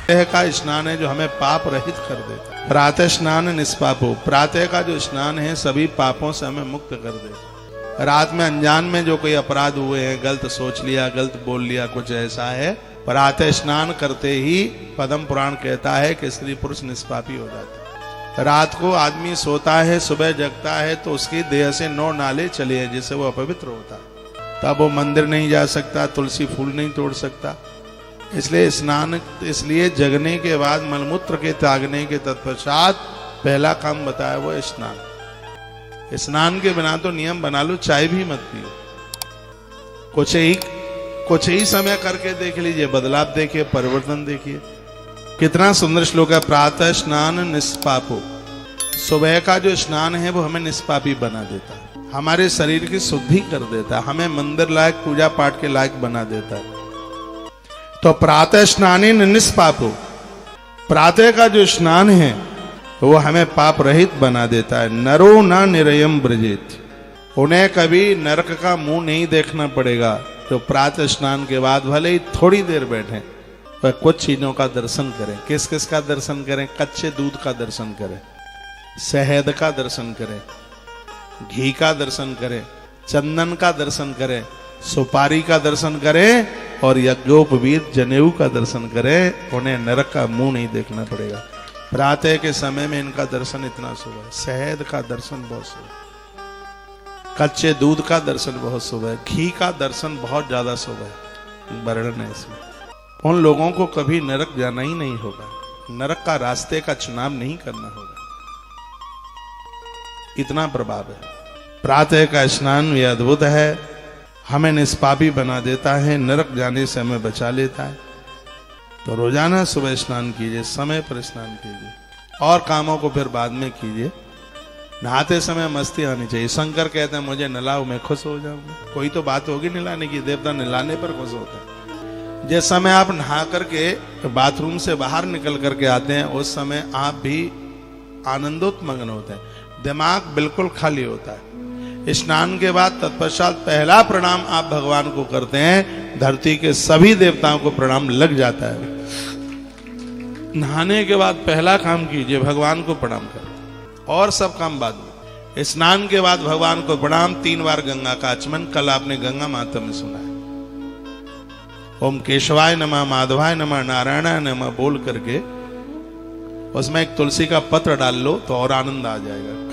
प्रातः का स्नान है जो हमें पाप रहित कर देता है। प्रातः स्नान निष्पापो, प्रातः का जो स्नान है सभी पापों से हमें मुक्त कर देता है। रात में अनजान में जो कोई अपराध हुए हैं, गलत सोच लिया, गलत बोल लिया, कुछ ऐसा है, प्रातः स्नान करते ही पद्म पुराण कहता है कि स्त्री पुरुष निष्पापी हो जाता है। रात को आदमी सोता है, सुबह जगता है तो उसकी देह से 9 नाले चले हैं जिससे वो अपवित्र होता है। तब वो मंदिर नहीं जा सकता, तुलसी फूल नहीं तोड़ सकता। इसलिए स्नान, इसलिए जगने के बाद मलमूत्र के त्यागने के तत्पश्चात पहला काम बताया वो स्नान। स्नान के बिना तो नियम बना लो, चाय भी मत पियो। कुछ ही समय करके देख लीजिए, बदलाव देखिए, परिवर्तन देखिए। कितना सुंदर श्लोक है, प्रातः स्नान निष्पापो। सुबह का जो स्नान है वो हमें निष्पापी बना देता है, हमारे शरीर की शुद्धि कर देता है, हमें मंदिर लायक, पूजा पाठ के लायक बना देता है। तो प्रातः स्नाने निष्पापो, प्रातः का जो स्नान है वो हमें पाप रहित बना देता है। नरो न निरयम ब्रजेत, उन्हें कभी नरक का मुंह नहीं देखना पड़ेगा। तो प्रातः स्नान के बाद भले ही थोड़ी देर बैठें पर कुछ चीजों का दर्शन करें। किस किस का दर्शन करें? कच्चे दूध का दर्शन करें, शहद का दर्शन करें, घी का दर्शन करें, चंदन का दर्शन करें, सुपारी का दर्शन करें और यज्ञोपवीत जनेऊ का दर्शन करें। उन्हें नरक का मुंह नहीं देखना पड़ेगा। प्रातः के समय में इनका दर्शन इतना शुभ है। शहद का दर्शन बहुत शुभ है, कच्चे दूध का दर्शन बहुत शुभ है, घी का दर्शन बहुत ज्यादा शुभ है। वर्णन है इसमें। उन लोगों को कभी नरक जाना ही नहीं होगा, नरक का रास्ते का चुनाव नहीं करना होगा, इतना प्रभाव है। प्रातः का स्नान ये अद्भुत है, हमें निष्पापी बना देता है, नरक जाने से हमें बचा लेता है। तो रोजाना सुबह स्नान कीजिए, समय पर स्नान कीजिए, और कामों को फिर बाद में कीजिए। नहाते समय मस्ती आनी चाहिए। शंकर कहते हैं मुझे नलाओ, मैं खुश हो जाऊंगा। कोई तो बात होगी निलाने की, देवता निलाने पर खुश होते हैं। जिस समय आप नहा करके बाथरूम से बाहर निकल करके आते हैं उस समय आप भी आनंदोत्मग्न होते हैं, दिमाग बिल्कुल खाली होता है। स्नान के बाद तत्पश्चात पहला प्रणाम आप भगवान को करते हैं, धरती के सभी देवताओं को प्रणाम लग जाता है। नहाने के बाद पहला काम कीजिए, भगवान को प्रणाम करें, और सब काम बाद में। स्नान के बाद भगवान को प्रणाम, 3 बार गंगा का आचमन। कल आपने गंगा माता में सुना है, ओम केशवाय नमः, माधवाय नमः, नारायणाय नमः बोल करके उसमें एक तुलसी का पत्र डाल लो तो और आनंद आ जाएगा।